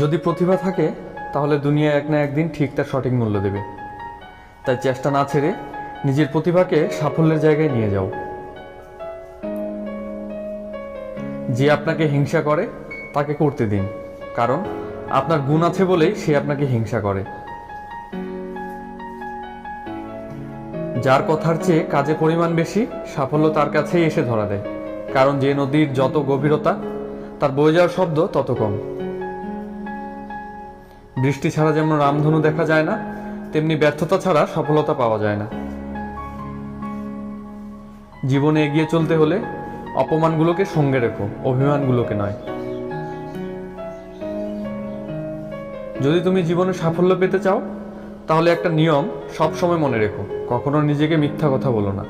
যদি প্রতিভা থাকে তাহলে দুনিয়া এক না একদিন ঠিক তার সঠিক মূল্য দেবে। তাই চেষ্টা না ছেড়ে নিজের প্রতিভাকে সাফল্যের জায়গায় নিয়ে যাও। যে আপনাকে হিংসা করে তাকে করতে দিন, কারণ আপনার গুণ আছে বলেই সে আপনাকে হিংসা করে। যার কথার চেয়ে কাজে পরিমাণ বেশি, সাফল্য তার কাছেই এসে ধরা দেয়। কারণ যে নদীর যত গভীরতা, তার বয়ে যাওয়ার শব্দ তত কম। বৃষ্টি ছাড়া যেমন রামধনু দেখা যায় না, তেমনি ব্যর্থতা ছাড়া সফলতা পাওয়া যায় না। জীবনে এগিয়ে চলতে হলে অপমানগুলোকে সঙ্গে রেখো, অভিমানগুলোকে নয়। যদি তুমি জীবনে সাফল্য পেতে চাও, তাহলে একটা নিয়ম সব সময় মনে রেখো: কখনো নিজেকে মিথ্যা কথা বলো না।